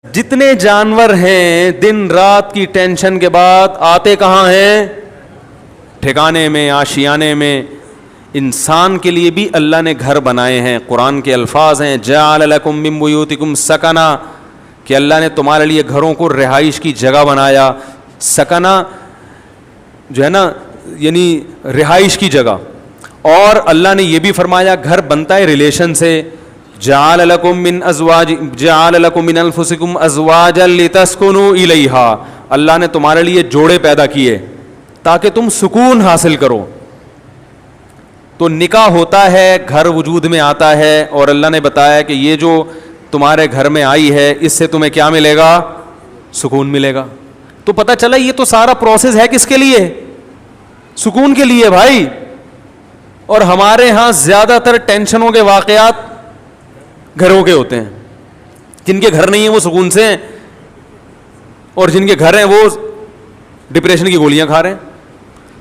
جتنے جانور ہیں دن رات کی ٹینشن کے بعد آتے کہاں ہیں؟ ٹھکانے میں، آشیانے میں. انسان کے لیے بھی اللہ نے گھر بنائے ہیں. قرآن کے الفاظ ہیں جعل لکم من بیوتکم سکنا، کہ اللہ نے تمہارے لیے گھروں کو رہائش کی جگہ بنایا. سکنا جو ہے نا یعنی رہائش کی جگہ. اور اللہ نے یہ بھی فرمایا گھر بنتا ہے ریلیشن سے. جعل لکم من انفسکم ازواجا لتسکنوا الیہا، اللہ نے تمہارے لیے جوڑے پیدا کیے تاکہ تم سکون حاصل کرو. تو نکاح ہوتا ہے، گھر وجود میں آتا ہے، اور اللہ نے بتایا کہ یہ جو تمہارے گھر میں آئی ہے اس سے تمہیں کیا ملے گا؟ سکون ملے گا. تو پتہ چلا یہ تو سارا پروسیس ہے کس کے لیے؟ سکون کے لیے بھائی. اور ہمارے ہاں زیادہ تر ٹینشنوں کے واقعات گھروں کے ہوتے ہیں. جن کے گھر نہیں ہیں وہ سکون سے ہیں، اور جن کے گھر ہیں وہ ڈپریشن کی گولیاں کھا رہے ہیں.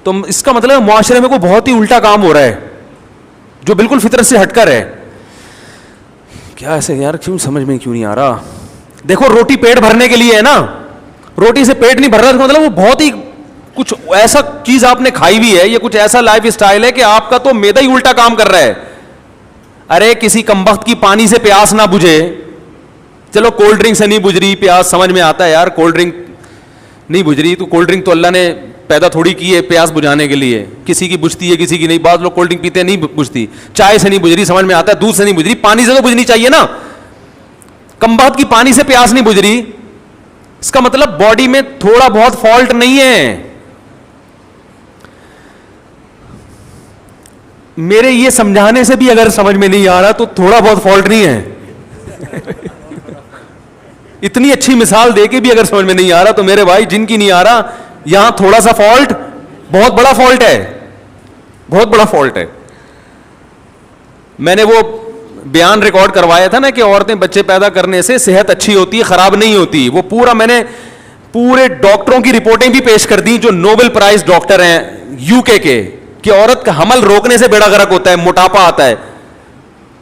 تو اس کا مطلب معاشرے میں کوئی بہت ہی الٹا کام ہو رہا ہے جو بالکل فطرت سے ہٹ کر ہے. کیا ایسے یار کیوں سمجھ میں کیوں نہیں آ رہا؟ دیکھو روٹی پیٹ بھرنے کے لیے ہے نا، روٹی سے پیٹ نہیں بھر رہا، مطلب وہ بہت ہی کچھ ایسا چیز آپ نے کھائی بھی ہے، یہ کچھ ایسا لائف اسٹائل ہے کہ آپ کا تو میدا ہی الٹا کام کر رہا ہے. ارے کسی کمبخت کی پانی سے پیاس نہ بجھے، چلو کولڈ ڈرنک سے نہیں بجھ رہی پیاس، سمجھ میں آتا ہے یار کولڈ ڈرنک نہیں بجھ رہی، تو کولڈ ڈرنک تو اللہ نے پیدا تھوڑی کی ہے پیاس بجھانے کے لیے. کسی کی بجھتی ہے کسی کی نہیں. بعض لوگ کولڈ ڈرنک پیتے ہیں نہیں بجھتی. چائے سے نہیں بجھ رہی سمجھ میں آتا ہے، دودھ سے نہیں بجھ رہی، پانی سے تو بجھنی چاہیے نا. کمبخت کی پانی سے پیاس نہیں بجھ رہی، اس کا مطلب باڈی میں تھوڑا بہت فالٹ نہیں ہے. میرے یہ سمجھانے سے بھی اگر سمجھ میں نہیں آ رہا تو تھوڑا بہت فالٹ نہیں ہے. اتنی اچھی مثال دے کے بھی اگر سمجھ میں نہیں آ رہا تو میرے بھائی جن کی نہیں آ رہا، یہاں تھوڑا سا فالٹ بہت بڑا فالٹ ہے، بہت بڑا فالٹ ہے. میں نے وہ بیان ریکارڈ کروایا تھا نا کہ عورتیں بچے پیدا کرنے سے صحت اچھی ہوتی ہے، خراب نہیں ہوتی. وہ پورا میں نے پورے ڈاکٹروں کی رپورٹیں بھی پیش کر دی جو نوبل پرائز ڈاکٹر ہیں یو کے کہ عورت کا حمل روکنے سے بیڑا غرق ہوتا ہے، موٹاپا آتا ہے.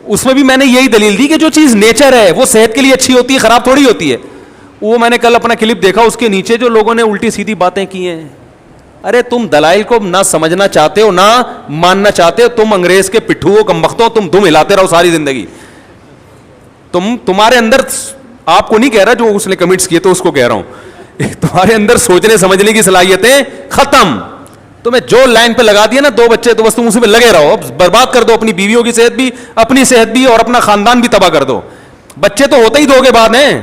اس میں بھی میں نے یہی دلیل دی کہ جو چیز نیچر ہے وہ صحت کے لیے اچھی ہوتی ہے، خراب تھوڑی ہوتی ہے. وہ میں نے کل اپنا کلپ دیکھا، اس کے نیچے جو لوگوں نے الٹی سیدھی باتیں کی ہیں. ارے تم دلائل کو نہ سمجھنا چاہتے ہو نہ ماننا چاہتے ہو، تم انگریز کے پٹھو ہو، کمبختوں، تم دم ہلاتے رہو ساری زندگی. تمہارے اندر، آپ کو نہیں کہہ رہا جو اس نے کمنٹس کیے تو اس کو کہہ رہا ہوں، تمہارے اندر سوچنے سمجھنے کی صلاحیتیں ختم. تمہیں جو لائن پہ لگا دیا نا 2 بچے تو بس تم اسی پہ لگے رہو، برباد کر دو اپنی بیویوں کی صحت بھی، اپنی صحت بھی، اور اپنا خاندان بھی تباہ کر دو. بچے تو ہوتے ہی 2 کے بعد ہیں،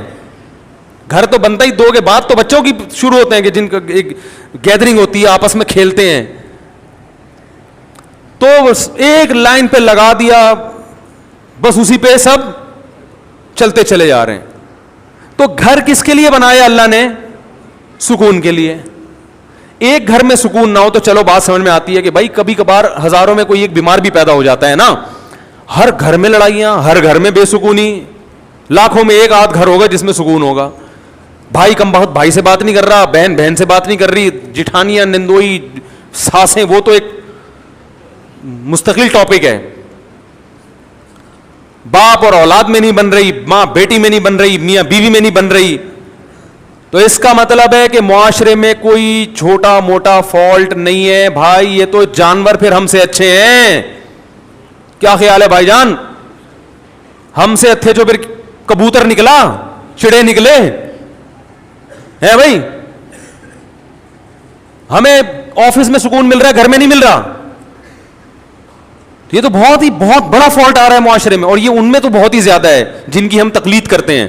گھر تو بنتا ہی 2 کے بعد تو بچوں کی شروع ہوتے ہیں کہ جن کا ایک گیدرنگ ہوتی ہے، آپس میں کھیلتے ہیں. تو ایک لائن پہ لگا دیا، بس اسی پہ سب چلتے چلے جا رہے ہیں. تو گھر کس کے لیے بنایا اللہ نے؟ سکون کے لیے. ایک گھر میں سکون نہ ہو تو چلو بات سمجھ میں آتی ہے کہ بھائی کبھی کبھار ہزاروں میں کوئی ایک بیمار بھی پیدا ہو جاتا ہے نا. ہر گھر میں لڑائیاں، ہر گھر میں بے سکونی، لاکھوں میں ایک آدھ گھر ہوگا جس میں سکون ہوگا. بھائی کم بہت بھائی سے بات نہیں کر رہا، بہن بہن سے بات نہیں کر رہی، جٹھانیاں، نندوئی، ساسیں، وہ تو ایک مستقل ٹاپک ہے. باپ اور اولاد میں نہیں بن رہی، ماں بیٹی میں نہیں بن رہی، میاں بیوی میں نہیں بن رہی. تو اس کا مطلب ہے کہ معاشرے میں کوئی چھوٹا موٹا فالٹ نہیں ہے بھائی. یہ تو جانور پھر ہم سے اچھے ہیں. کیا خیال ہے بھائی جان؟ ہم سے اچھے جو پھر کبوتر نکلا، چڑے نکلے ہیں بھائی. ہمیں آفس میں سکون مل رہا ہے، گھر میں نہیں مل رہا. یہ تو بہت بڑا فالٹ آ رہا ہے معاشرے میں، اور یہ ان میں تو بہت ہی زیادہ ہے جن کی ہم تقلید کرتے ہیں.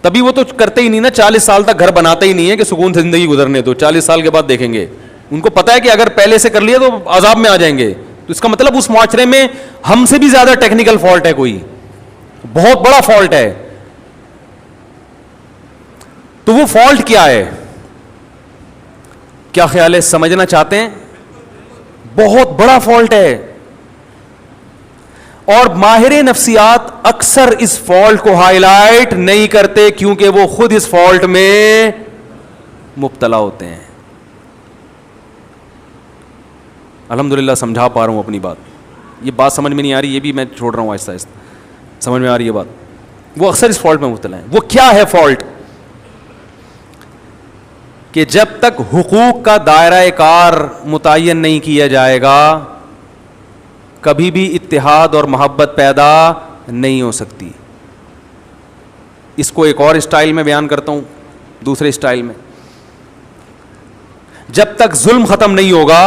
تبھی وہ تو کرتے ہی نہیں نا، 40 سال تک گھر بناتے ہی نہیں ہے کہ سکون سے زندگی گزرنے دو، 40 سال کے بعد دیکھیں گے. ان کو پتا ہے کہ اگر پہلے سے کر لیا تو عذاب میں آ جائیں گے. تو اس کا مطلب اس معاشرے میں ہم سے بھی زیادہ ٹیکنیکل فالٹ ہے، کوئی بہت بڑا فالٹ ہے. تو وہ فالٹ کیا ہے؟ کیا خیال ہے؟ سمجھنا چاہتے ہیں؟ بہت بڑا فالٹ ہے. اور ماہر نفسیات اکثر اس فالٹ کو ہائی لائٹ نہیں کرتے کیونکہ وہ خود اس فالٹ میں مبتلا ہوتے ہیں. الحمدللہ سمجھا پا رہا ہوں اپنی بات. یہ بات سمجھ میں نہیں آ رہی، یہ بھی میں چھوڑ رہا ہوں آہستہ آہستہ. سمجھ میں آ رہی ہے بات؟ وہ اکثر اس فالٹ میں مبتلا ہیں. وہ کیا ہے فالٹ؟ کہ جب تک حقوق کا دائرہ کار متعین نہیں کیا جائے گا کبھی بھی اتحاد اور محبت پیدا نہیں ہو سکتی. اس کو ایک اور اسٹائل میں بیان کرتا ہوں, دوسرے اسٹائل میں. جب تک ظلم ختم نہیں ہوگا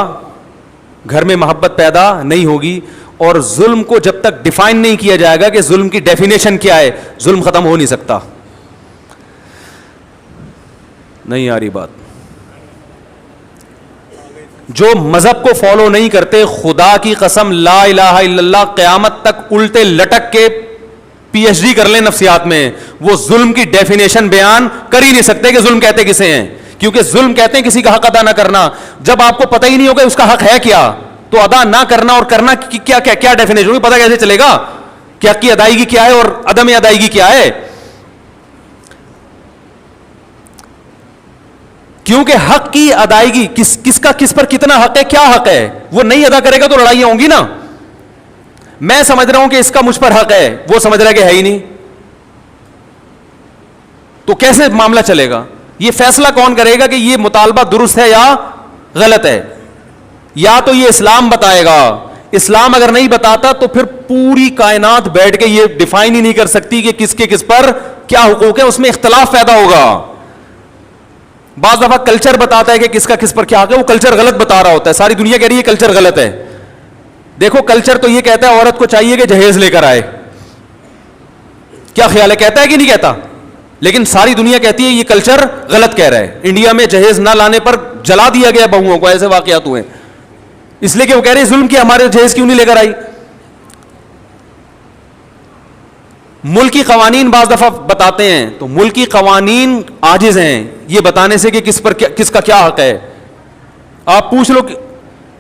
گھر میں محبت پیدا نہیں ہوگی, اور ظلم کو جب تک ڈیفائن نہیں کیا جائے گا کہ ظلم کی ڈیفینیشن کیا ہے, ظلم ختم ہو نہیں سکتا. نہیں آ رہی بات؟ جو مذہب کو فالو نہیں کرتے, خدا کی قسم لا الہ الا اللہ قیامت تک الٹے لٹک کے پی ایچ ڈی کر لیں نفسیات میں, وہ ظلم کی ڈیفینیشن بیان کر ہی نہیں سکتے کہ ظلم کہتے کسے ہیں. کیونکہ ظلم کہتے ہیں کسی کا حق ادا نہ کرنا. جب آپ کو پتہ ہی نہیں ہوگا اس کا حق ہے کیا, تو ادا نہ کرنا اور کرنا کیا کیا کیا ڈیفینیشن ہوگی, پتہ کیسے چلے گا کہ حق کی ادائیگی کیا ہے اور عدم ادائیگی کیا ہے؟ کیونکہ حق کی ادائیگی کس کا کس پر کتنا حق ہے, کیا حق ہے, وہ نہیں ادا کرے گا تو لڑائیاں ہوں گی نا. میں سمجھ رہا ہوں کہ اس کا مجھ پر حق ہے, وہ سمجھ رہا ہے کہ ہے ہی نہیں, تو کیسے معاملہ چلے گا؟ یہ فیصلہ کون کرے گا کہ یہ مطالبہ درست ہے یا غلط ہے؟ یا تو یہ اسلام بتائے گا. اسلام اگر نہیں بتاتا تو پھر پوری کائنات بیٹھ کے یہ ڈیفائن ہی نہیں کر سکتی کہ کس کے کس پر کیا حقوق ہے, اس میں اختلاف پیدا ہوگا. بعض دفعہ کلچر بتاتا ہے کہ کس کا کس پر کیا حق ہے, وہ کلچر غلط بتا رہا ہوتا ہے, ساری دنیا کہہ رہی ہے کلچر غلط ہے. دیکھو کلچر تو یہ کہتا ہے عورت کو چاہیے کہ جہیز لے کر آئے, کیا خیال ہے, کہتا ہے کہ نہیں کہتا؟ لیکن ساری دنیا کہتی ہے یہ کلچر غلط کہہ رہا ہے. انڈیا میں جہیز نہ لانے پر جلا دیا گیا بہوؤں کو, ایسے واقعات ہوئے, اس لیے کہ وہ کہہ رہے ہیں ظلم کیا, ہمارے جہیز کیوں نہیں لے کر آئی. ملکی قوانین بعض دفعہ بتاتے ہیں تو ملکی قوانین عاجز ہیں یہ بتانے سے کہ کس کا کیا حق ہے. آپ پوچھ لو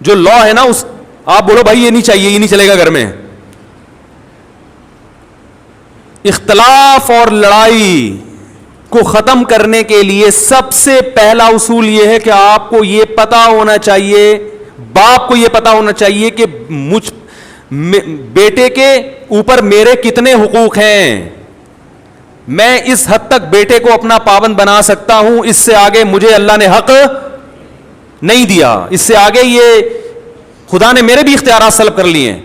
جو لا ہے نا, اس آپ بولو بھائی یہ نہیں چاہیے, یہ نہیں چلے گا گھر میں. اختلاف اور لڑائی کو ختم کرنے کے لیے سب سے پہلا اصول یہ ہے کہ آپ کو یہ پتا ہونا چاہیے, باپ کو یہ پتا ہونا چاہیے کہ بیٹے کے اوپر میرے کتنے حقوق ہیں. میں اس حد تک بیٹے کو اپنا پابند بنا سکتا ہوں, اس سے آگے مجھے اللہ نے حق نہیں دیا, اس سے آگے یہ خدا نے میرے بھی اختیارات سلب کر لیے ہیں.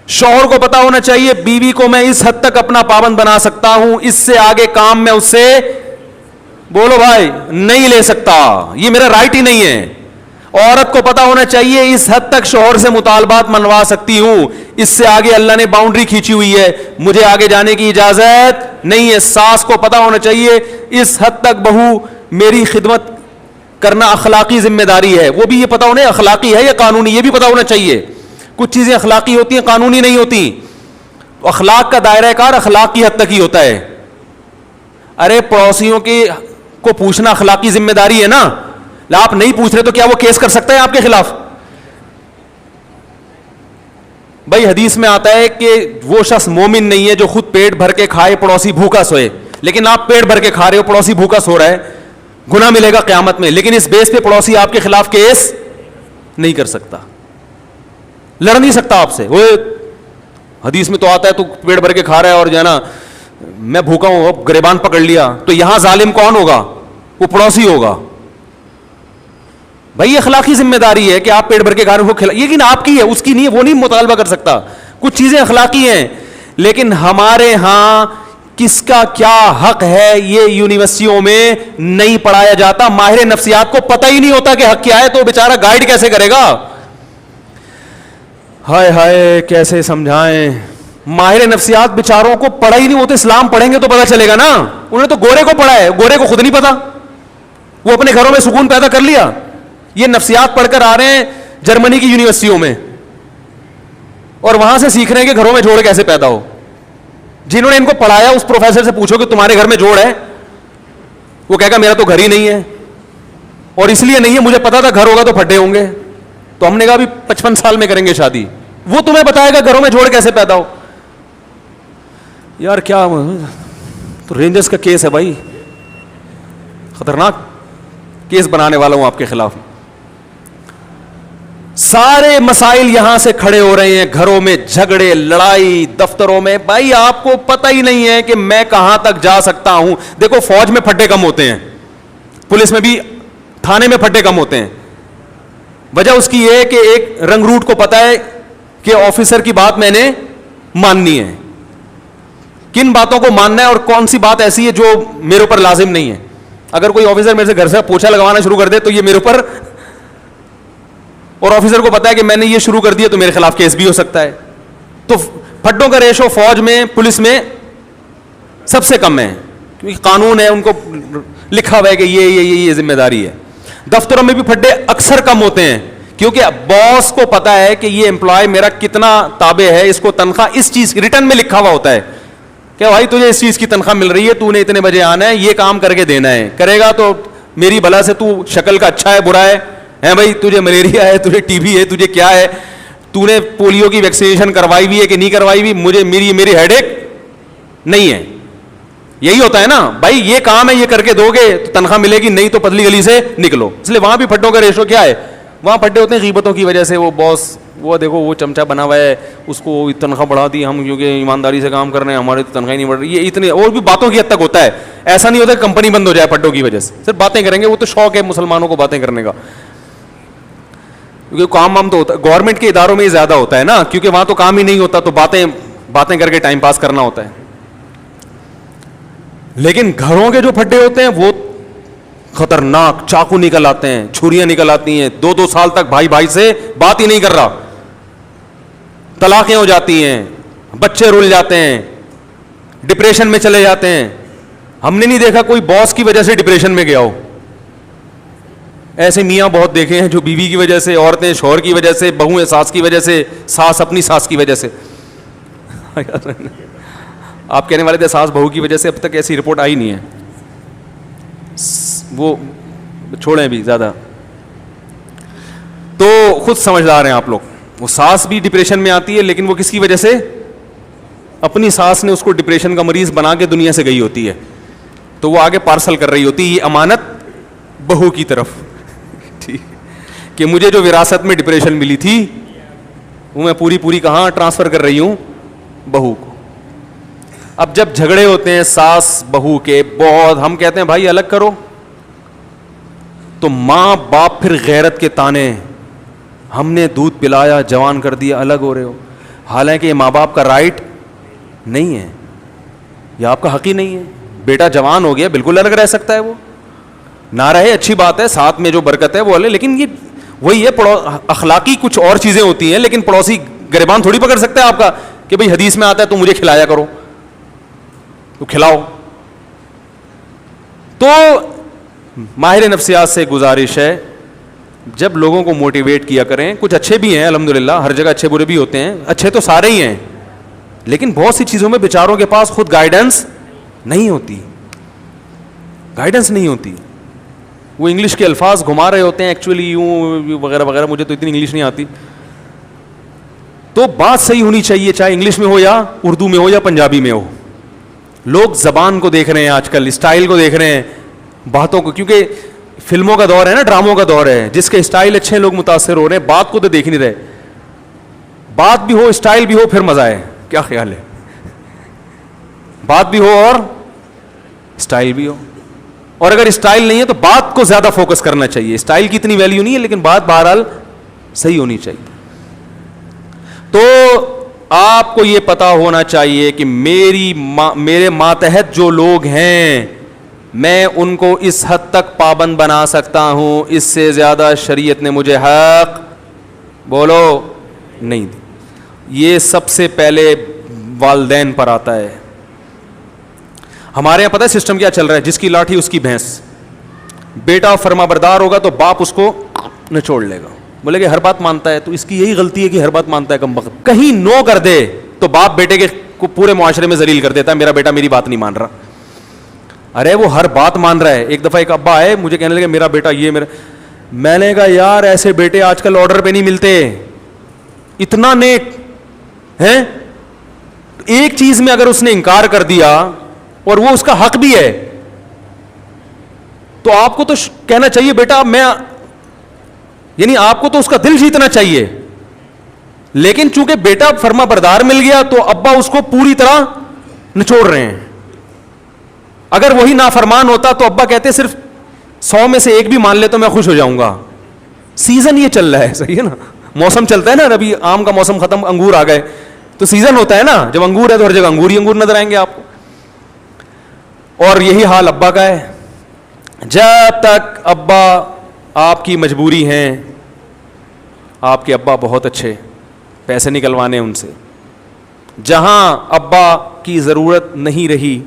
شوہر کو پتا ہونا چاہیے بیوی کو میں اس حد تک اپنا پابند بنا سکتا ہوں, اس سے آگے کام میں اس سے بولو بھائی نہیں لے سکتا, یہ میرا رائٹ ہی نہیں ہے. عورت کو پتا ہونا چاہیے اس حد تک شوہر سے مطالبات منوا سکتی ہوں, اس سے آگے اللہ نے باؤنڈری کھینچی ہوئی ہے, مجھے آگے جانے کی اجازت نہیں ہے. ساس کو پتا ہونا چاہیے اس حد تک بہو میری خدمت کرنا اخلاقی ذمہ داری ہے, وہ بھی یہ پتا ہونا اخلاقی ہے یا قانونی, یہ بھی پتا ہونا چاہیے. کچھ چیزیں اخلاقی ہوتی ہیں, قانونی نہیں ہوتی. اخلاق کا دائرہ کار اخلاق کی حد تک ہی ہوتا ہے. ارے پڑوسیوں کو پوچھنا اخلاقی ذمہ داری ہے نا, آپ نہیں پوچھ رہے تو کیا وہ کیس کر سکتا ہے آپ کے خلاف؟ بھائی حدیث میں آتا ہے کہ وہ شخص مومن نہیں ہے جو خود پیٹ بھر کے کھائے پڑوسی بھوکا سوئے. لیکن آپ پیٹ بھر کے کھا رہے ہو, پڑوسی بھوکا سو رہا ہے, گناہ ملے گا قیامت میں. لیکن اس بیس پہ پڑوسی آپ کے خلاف کیس نہیں کر سکتا, لڑ نہیں سکتا آپ سے. وہ حدیث میں تو آتا ہے تو پیٹ بھر کے کھا رہا ہے اور جو ہے نا میں بھوکا ہوں, اب گریبان پکڑ لیا, تو یہاں ظالم کون ہوگا؟ وہ پڑوسی ہوگا. بھائی اخلاقی ذمہ داری ہے کہ آپ پیٹ بھر کے کھا رہے ہو, لیکن آپ کی ہے, اس کی نہیں ہے, وہ نہیں مطالبہ کر سکتا. کچھ چیزیں اخلاقی ہیں, لیکن ہمارے ہاں کس کا کیا حق ہے یہ یونیورسٹیوں میں نہیں پڑھایا جاتا. ماہر نفسیات کو پتہ ہی نہیں ہوتا کہ حق کیا ہے, تو بیچارہ گائیڈ کیسے کرے گا؟ ہائے ہائے کیسے سمجھائیں. ماہر نفسیات بیچاروں کو پڑھا ہی نہیں, ہوتا اسلام پڑھیں گے تو پتہ چلے گا نا. انہوں نے تو گورے کو پڑھا ہے, گورے کو خود نہیں پتا, وہ اپنے گھروں میں سکون پیدا کر لیا. یہ نفسیات پڑھ کر آ رہے ہیں جرمنی کی یونیورسٹیوں میں, اور وہاں سے سیکھ رہے ہیں کہ گھروں میں جوڑ کیسے پیدا ہو. جنہوں نے ان کو پڑھایا اس پروفیسر سے پوچھو کہ تمہارے گھر میں جوڑ ہے, وہ کہے گا میرا تو گھر ہی نہیں ہے, اور اس لیے نہیں ہے مجھے پتا تھا گھر ہوگا تو پھڈے ہوں گے. تو ہم نے کہا ابھی 55 سال میں کریں گے شادی, وہ تمہیں بتائے گا گھروں میں جوڑ کیسے پیدا ہو. یار کیا تو رینجرز کا کیس ہے بھائی, خطرناک کیس بنانے والا ہوں آپ کے خلاف. سارے مسائل یہاں سے کھڑے ہو رہے ہیں, گھروں میں جھگڑے, لڑائی, دفتروں میں. بھائی آپ کو پتہ ہی نہیں ہے کہ میں کہاں تک جا سکتا ہوں. دیکھو فوج میں پھڈے کم ہوتے ہیں, پولیس میں بھی, تھانے میں پھڈے کم ہوتے ہیں. وجہ اس کی یہ ہے کہ ایک رنگ روٹ کو پتا ہے کہ آفیسر کی بات میں نے ماننی ہے, کن باتوں کو ماننا ہے اور کون سی بات ایسی ہے جو میرے اوپر لازم نہیں ہے. اگر کوئی آفیسر میرے سے گھر سے پوچھا لگوانا شروع کر دے تو یہ میرے اوپر, اور آفیسر کو پتا ہے کہ میں نے یہ شروع کر دیا تو میرے خلاف کیس بھی ہو سکتا ہے. تو پھڈوں کا ریشو فوج میں, پولیس میں سب سے کم ہے, کیونکہ قانون ہے, ان کو لکھا ہوا ہے کہ یہ ذمہ داری ہے. دفتروں میں بھی پھڈے اکثر کم ہوتے ہیں, کیونکہ باس کو پتا ہے کہ یہ امپلائی میرا کتنا تابع ہے, اس کو تنخواہ اس چیز ریٹرن میں لکھا ہوا ہوتا ہے کہ بھائی تجھے اس چیز کی تنخواہ مل رہی ہے, تو نے اتنے بجے آنا ہے, یہ کام کر کے دینا ہے, کرے گا تو میری بھلا سے, تو شکل کا اچھا ہے برا ہے بھائی, تجھے ملیریا ہے, تجھے ٹی بی ہے, تجھے کیا ہے, تو نے پولیو کی ویکسینیشن کروائی ہوئی ہے کہ نہیں کروائی ہوئی, مجھے میری ہیڈ ایک نہیں ہے. یہی ہوتا ہے نا بھائی, یہ کام ہے, یہ کر کے دو گے تو تنخواہ ملے گی, نہیں تو پتلی گلی سے نکلو. اس لیے وہاں بھی پھڈوں کا ریشو کیا ہے, وہاں پھڈے ہوتے ہیں غیبتوں کی وجہ سے. وہ باس, وہ دیکھو وہ چمچا بنا ہوا ہے, اس کو تنخواہ بڑھا دی ہم کیونکہ ایمانداری سے کام کر رہے ہیں, ہماری تو تنخواہ نہیں بڑھ رہی. یہ اتنے اور بھی باتوں کی حد تک ہوتا ہے. ایسا نہیں ہوتا کہ کمپنی بند ہو جائے پھڈوں کی وجہ سے, صرف باتیں کریں گے. وہ تو شوق ہے مسلمانوں کو باتیں کرنے کا, کیونکہ کام وام تو ہوتا ہے گورنمنٹ کے اداروں میں ہی زیادہ ہوتا ہے نا, کیونکہ وہاں تو کام ہی نہیں ہوتا, تو باتیں کر کے ٹائم پاس کرنا ہوتا ہے. لیکن گھروں کے جو پھڈے ہوتے ہیں وہ خطرناک, چاقو نکل آتے ہیں, چھریاں نکل آتی ہیں, 2 سال تک بھائی سے بات ہی نہیں کر رہا, طلاقیں ہو جاتی ہیں, بچے رول جاتے ہیں, ڈپریشن میں چلے جاتے ہیں. ہم نے نہیں دیکھا کوئی باس کی وجہ سے ڈپریشن میں گیا ہو. ایسے میاں بہت دیکھے ہیں جو بیوی کی وجہ سے, عورتیں شوہر کی وجہ سے, بہویں ساس کی وجہ سے, ساس اپنی ساس کی وجہ سے. آپ کہنے والے تھے ساس بہو کی وجہ سے, اب تک ایسی رپورٹ آئی نہیں ہے, وہ چھوڑیں بھی زیادہ. تو خود سمجھدار ہیں آپ لوگ. وہ ساس بھی ڈپریشن میں آتی ہے, لیکن وہ کس کی وجہ سے, اپنی ساس نے اس کو ڈپریشن کا مریض بنا کے دنیا سے گئی ہوتی ہے, تو وہ آگے پارسل کر رہی ہوتی ہے یہ امانت بہو کی طرف, ٹھیک, کہ مجھے جو وراثت میں ڈپریشن ملی تھی وہ میں پوری کہاں ٹرانسفر کر رہی ہوں, بہو کو. اب جب جھگڑے ہوتے ہیں ساس بہو کے بہت, ہم کہتے ہیں بھائی الگ کرو, تو ماں باپ پھر غیرت کے تانے, ہم نے دودھ پلایا جوان کر دیا, الگ ہو رہے ہو. حالانکہ یہ ماں باپ کا رائٹ نہیں ہے, یہ آپ کا حق ہی نہیں ہے. بیٹا جوان ہو گیا, بالکل الگ رہ سکتا ہے, وہ نہ رہے اچھی بات ہے, ساتھ میں جو برکت ہے وہ الگ, لیکن یہ وہی ہے, اخلاقی کچھ اور چیزیں ہوتی ہیں. لیکن پڑوسی گریبان تھوڑی پکڑ سکتا ہے آپ کا کہ بھئی حدیث میں آتا ہے تو مجھے کھلایا کرو, تو کھلاؤ. تو ماہر نفسیات سے گزارش ہے, جب لوگوں کو موٹیویٹ کیا کریں, کچھ اچھے بھی ہیں الحمدللہ, ہر جگہ اچھے برے بھی ہوتے ہیں, اچھے تو سارے ہی ہیں, لیکن بہت سی چیزوں میں بیچاروں کے پاس خود گائیڈنس نہیں ہوتی, گائیڈنس نہیں ہوتی. وہ انگلش کے الفاظ گھما رہے ہوتے ہیں ایکچولی یوں وغیرہ وغیرہ, مجھے تو اتنی انگلش نہیں آتی. تو بات صحیح ہونی چاہیے, چاہے انگلش میں ہو یا اردو میں ہو یا پنجابی میں ہو. لوگ زبان کو دیکھ رہے ہیں آج کل, اسٹائل کو دیکھ رہے ہیں, باتوں کو, کیونکہ فلموں کا دور ہے نا, ڈراموں کا دور ہے, جس کے اسٹائل اچھے ہیں لوگ متاثر ہو رہے ہیں, بات کو تو دیکھ نہیں رہے. بات بھی ہو اسٹائل بھی ہو پھر مزہ ہے. کیا خیال ہے, بات بھی ہو اور اسٹائل بھی ہو, اور اگر اسٹائل نہیں ہے تو بات کو زیادہ فوکس کرنا چاہیے. اسٹائل کی اتنی ویلیو نہیں ہے, لیکن بات بہرحال صحیح ہونی چاہیے. تو آپ کو یہ پتا ہونا چاہیے کہ میرے ماتحت جو لوگ ہیں, میں ان کو اس حد تک پابند بنا سکتا ہوں, اس سے زیادہ شریعت نے مجھے حق بولو نہیں دی. یہ سب سے پہلے والدین پر آتا ہے. ہمارے یہاں پتہ ہے سسٹم کیا چل رہا ہے, جس کی لاٹھی اس کی بھینس. بیٹا فرما بردار ہوگا تو باپ اس کو نچوڑ لے گا, بولے کہ ہر بات مانتا ہے, تو اس کی یہی غلطی ہے کہ ہر بات مانتا ہے کم وقت. کہیں نو کر دے تو باپ بیٹے کے کو پورے معاشرے میں ذلیل کر دیتا ہے, میرا بیٹا میری بات نہیں مان رہا. ارے وہ ہر بات مان رہا ہے. ایک دفعہ ایک ابا آئے مجھے کہنے لگے میرا بیٹا یہ میرا, میں نے کہا یار ایسے بیٹے آج کل آرڈر پہ نہیں ملتے, اتنا نیک ہیں. ایک چیز میں اگر اس نے انکار کر دیا اور وہ اس کا حق بھی ہے, تو آپ کو تو کہنا چاہیے بیٹا میں یعنی آپ کو تو اس کا دل جیتنا چاہیے, لیکن چونکہ بیٹا فرما بردار مل گیا تو ابا اس کو پوری طرح نچوڑ رہے ہیں. اگر وہی نافرمان ہوتا تو ابا کہتے صرف 100 میں سے 1 بھی مان لے تو میں خوش ہو جاؤں گا. سیزن یہ چل رہا ہے, صحیح ہے نا, موسم چلتا ہے نا, ابھی آم کا موسم ختم, انگور آ گئے, تو سیزن ہوتا ہے نا, جب انگور ہے تو ہر جگہ انگور ہی انگور نظر آئیں گے آپ کو. اور یہی حال ابا کا ہے. جب تک ابا آپ کی مجبوری ہیں, آپ کے ابا بہت اچھے, پیسے نکلوانے ان سے, جہاں ابا کی ضرورت نہیں رہی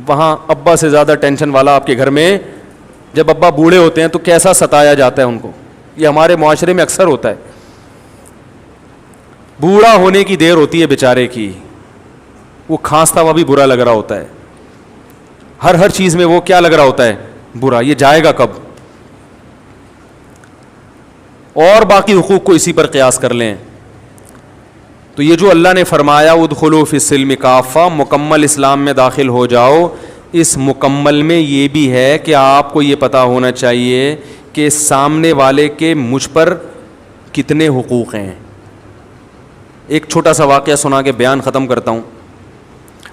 وہاں ابا سے زیادہ ٹینشن والا آپ کے گھر میں, جب ابا بوڑھے ہوتے ہیں تو کیسا ستایا جاتا ہے ان کو. یہ ہمارے معاشرے میں اکثر ہوتا ہے. بوڑھا ہونے کی دیر ہوتی ہے بیچارے کی, وہ کھانستا ہوا بھی برا لگ رہا ہوتا ہے, ہر چیز میں وہ کیا لگ رہا ہوتا ہے, برا. یہ جائے گا کب؟ اور باقی حقوق کو اسی پر قیاس کر لیں. تو یہ جو اللہ نے فرمایا ادخلوا فی السلم کافہ, مکمل اسلام میں داخل ہو جاؤ, اس مکمل میں یہ بھی ہے کہ آپ کو یہ پتہ ہونا چاہیے کہ سامنے والے کے مجھ پر کتنے حقوق ہیں. ایک چھوٹا سا واقعہ سنا کے بیان ختم کرتا ہوں.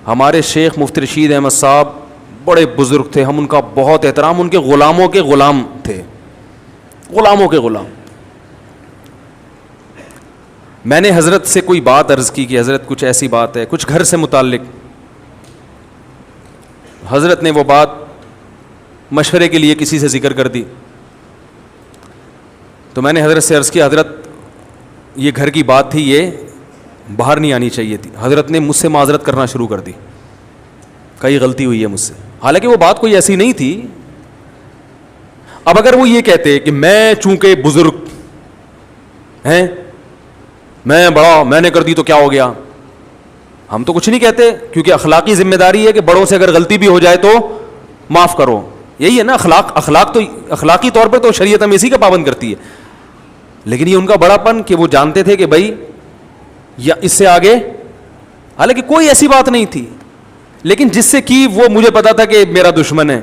ہمارے شیخ مفتی رشید احمد صاحب بڑے بزرگ تھے, ہم ان کا بہت احترام, ان کے غلاموں کے غلام تھے, غلاموں کے غلام. میں نے حضرت سے کوئی بات عرض کی کہ حضرت کچھ ایسی بات ہے, کچھ گھر سے متعلق. حضرت نے وہ بات مشورے کے لیے کسی سے ذکر کر دی. تو میں نے حضرت سے عرض کیا, حضرت یہ گھر کی بات تھی, یہ باہر نہیں آنی چاہیے تھی. حضرت نے مجھ سے معذرت کرنا شروع کر دی, کئی غلطی ہوئی ہے مجھ سے, حالانکہ وہ بات کوئی ایسی نہیں تھی. اب اگر وہ یہ کہتے کہ میں چونکہ بزرگ ہیں, میں بڑا, میں نے کر دی تو کیا ہو گیا, ہم تو کچھ نہیں کہتے, کیونکہ اخلاقی ذمہ داری ہے کہ بڑوں سے اگر غلطی بھی ہو جائے تو معاف کرو. یہی ہے نا اخلاق تو اخلاقی طور پہ تو شریعت ہم اسی کا پابند کرتی ہے. لیکن یہ ان کا بڑا پن کہ وہ جانتے تھے کہ بھائی یا اس سے آگے, حالانکہ کوئی ایسی بات نہیں تھی, لیکن جس سے کی وہ مجھے پتا تھا کہ میرا دشمن ہے.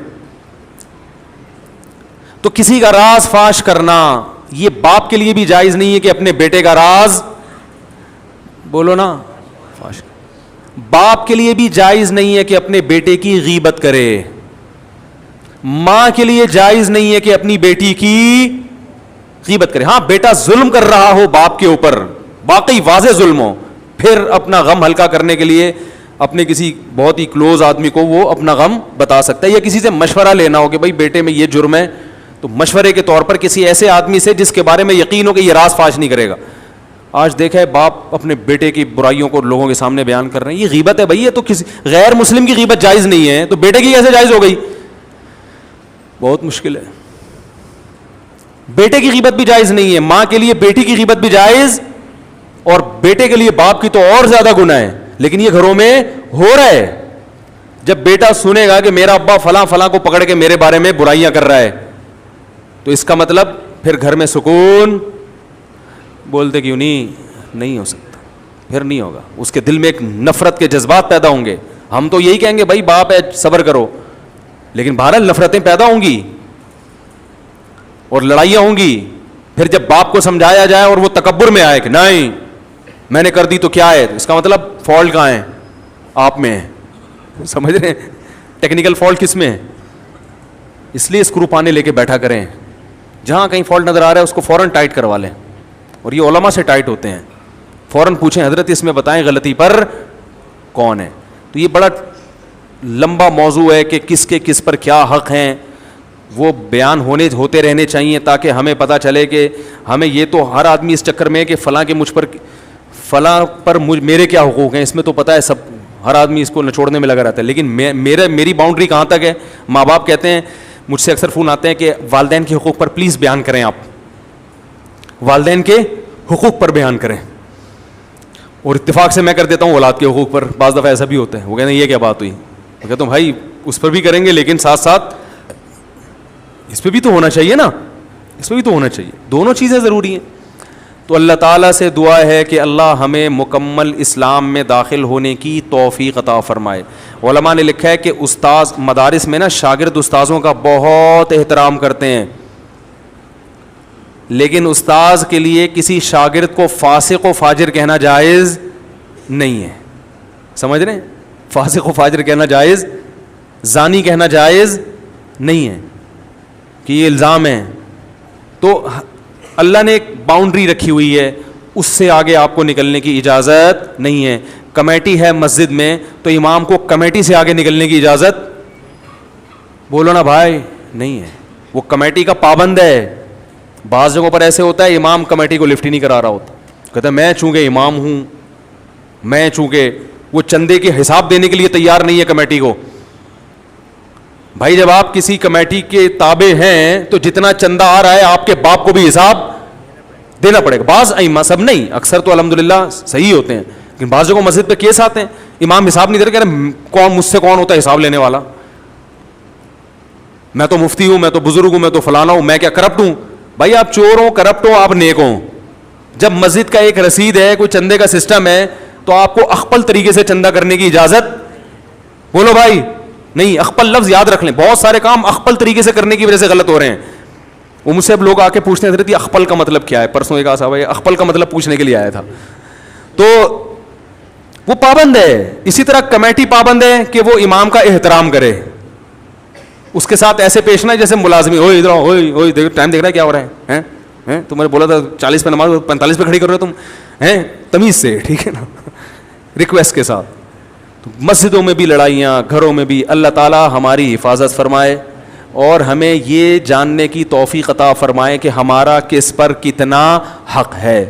تو کسی کا راز فاش کرنا یہ باپ کے لیے بھی جائز نہیں ہے کہ اپنے بیٹے کا راز, بولو نا, فاش. باپ کے لیے بھی جائز نہیں ہے کہ اپنے بیٹے کی غیبت کرے. ماں کے لیے جائز نہیں ہے کہ اپنی بیٹی کی غیبت کرے. ہاں بیٹا ظلم کر رہا ہو باپ کے اوپر, واقعی واضح ظلم ہو, پھر اپنا غم ہلکا کرنے کے لیے اپنے کسی بہت ہی کلوز آدمی کو وہ اپنا غم بتا سکتا ہے, یا کسی سے مشورہ لینا ہو کہ بھائی بیٹے میں یہ جرم ہے, تو مشورے کے طور پر کسی ایسے آدمی سے جس کے بارے میں یقین ہو کہ یہ راز فاش نہیں کرے گا. آج دیکھا ہے باپ اپنے بیٹے کی برائیوں کو لوگوں کے سامنے بیان کر رہے ہیں, یہ غیبت ہے بھائی. یہ تو کسی غیر مسلم کی غیبت جائز نہیں ہے, تو بیٹے کی کیسے جائز ہو گئی؟ بہت مشکل ہے. بیٹے کی غیبت بھی جائز نہیں ہے, ماں کے لیے بیٹی کی غیبت بھی جائز, اور بیٹے کے لیے باپ کی تو اور زیادہ گناہ ہے. لیکن یہ گھروں میں ہو رہا ہے. جب بیٹا سنے گا کہ میرا ابا فلاں فلاں کو پکڑ کے میرے بارے میں برائیاں کر رہا ہے, تو اس کا مطلب پھر گھر میں سکون, بولتے کیوں نہیں ہو سکتا, پھر نہیں ہوگا. اس کے دل میں ایک نفرت کے جذبات پیدا ہوں گے. ہم تو یہی کہیں گے بھائی باپ ہے صبر کرو, لیکن بہرحال نفرتیں پیدا ہوں گی اور لڑائیاں ہوں گی. پھر جب باپ کو سمجھایا جائے اور وہ تکبر میں آئے کہ نہیں میں نے کر دی تو کیا ہے, اس کا مطلب فالٹ کہاں ہے؟ آپ میں ہے. سمجھ رہے ہیں ٹیکنیکل فالٹ کس میں ہے؟ اس لیے اسکرو پانے لے کے بیٹھا کریں, جہاں کہیں فالٹ نظر آ رہا ہے اس کو فوراً ٹائٹ کروا لیں. اور یہ علماء سے ٹائٹ ہوتے ہیں, فوراً پوچھیں حضرت اس میں بتائیں غلطی پر کون ہے. تو یہ بڑا لمبا موضوع ہے کہ کس کے کس پر کیا حق ہیں, وہ بیان ہوتے رہنے چاہیے تاکہ ہمیں پتہ چلے کہ ہمیں یہ تو ہر آدمی اس چکر میں کہ فلاں کے مجھ پر فلاں پر میرے کیا حقوق ہیں, اس میں تو پتہ ہے سب, ہر آدمی اس کو نچوڑنے میں لگا رہتا ہے. لیکن میری باؤنڈری کہاں تک ہے؟ ماں باپ کہتے ہیں, مجھ سے اکثر فون آتے ہیں کہ والدین کے حقوق پر پلیز بیان کریں, آپ والدین کے حقوق پر بیان کریں. اور اتفاق سے میں کر دیتا ہوں اولاد کے حقوق پر. بعض دفعہ ایسا بھی ہوتا ہے, وہ کہتے ہیں یہ کیا بات ہوئی, میں کہتا ہوں بھائی اس پر بھی کریں گے لیکن ساتھ ساتھ اس پہ بھی تو ہونا چاہیے نا, اس پہ بھی تو ہونا چاہیے, دونوں چیزیں ضروری ہیں. تو اللہ تعالیٰ سے دعا ہے کہ اللہ ہمیں مکمل اسلام میں داخل ہونے کی توفیق عطا فرمائے. علماء نے لکھا ہے کہ استاذ مدارس میں نا شاگرد استاذوں کا بہت احترام کرتے ہیں. لیکن استاذ کے لیے کسی شاگرد کو فاسق و فاجر کہنا جائز نہیں ہے. سمجھ رہے ہیں؟ فاسق و فاجر کہنا جائز, زانی کہنا جائز نہیں ہے کہ یہ الزام ہے. تو اللہ نے ایک باؤنڈری رکھی ہوئی ہے, اس سے آگے آپ کو نکلنے کی اجازت نہیں ہے. کمیٹی ہے مسجد میں تو امام کو کمیٹی سے آگے نکلنے کی اجازت, بولو نا بھائی, نہیں ہے. وہ کمیٹی کا پابند ہے. بعض جگہوں پر ایسے ہوتا ہے امام کمیٹی کو لفٹ ہی نہیں کرا رہا ہوتا, کہتا ہے میں چونکہ امام ہوں, میں چونکہ, وہ چندے کے حساب دینے کے لیے تیار نہیں ہے کمیٹی کو. بھائی جب آپ کسی کمیٹی کے تابع ہیں تو جتنا چندہ آ رہا ہے آپ کے باپ کو بھی حساب دینا پڑے گا. بعض ائمہ, سب نہیں, اکثر تو الحمدللہ صحیح ہوتے ہیں, لیکن بعض جگہوں مسجد پہ کیس آتے ہیں امام حساب نہیں دے رہے, کہہ رہے کون مجھ سے کون ہوتا ہے حساب لینے والا, میں تو مفتی ہوں, میں تو بزرگ ہوں, میں تو فلانا ہوں, میں کیا کرپٹ ہوں. بھائی آپ چور ہوں, کرپٹ ہو, آپ نیک ہوں. جب مسجد کا ایک رسید ہے, کوئی چندے کا سسٹم ہے, تو آپ کو اخپل طریقے سے چندہ کرنے کی اجازت, بولو بھائی, نہیں. اخپل لفظ یاد رکھ لیں, بہت سارے کام اخپل طریقے سے کرنے کی وجہ سے غلط ہو رہے ہیں. وہ مجھ سے اب لوگ آ کے پوچھتے ہیں حضرت اخپل کا مطلب کیا ہے. پرسوں ایک صاحب اخپل کا مطلب پوچھنے کے لیے آیا تھا, تو وہ پابند ہے. اسی طرح کمیٹی پابند ہے کہ وہ امام کا احترام کرے, اس کے ساتھ ایسے پیش نہ جیسے ملازمی, اوئے ادھر اوئے ٹائم دیکھ رہا ہے کیا ہو رہا ہے, ہیں تمہیں بولا تھا 40 پہ نماز 45 پہ کھڑی کر رہے ہو تم, ہیں تمیز سے, ٹھیک ہے نا, ریکویسٹ کے ساتھ. تو مسجدوں میں بھی لڑائیاں, گھروں میں بھی, اللہ تعالی ہماری حفاظت فرمائے اور ہمیں یہ جاننے کی توفیق عطا فرمائے کہ ہمارا کس پر کتنا حق ہے.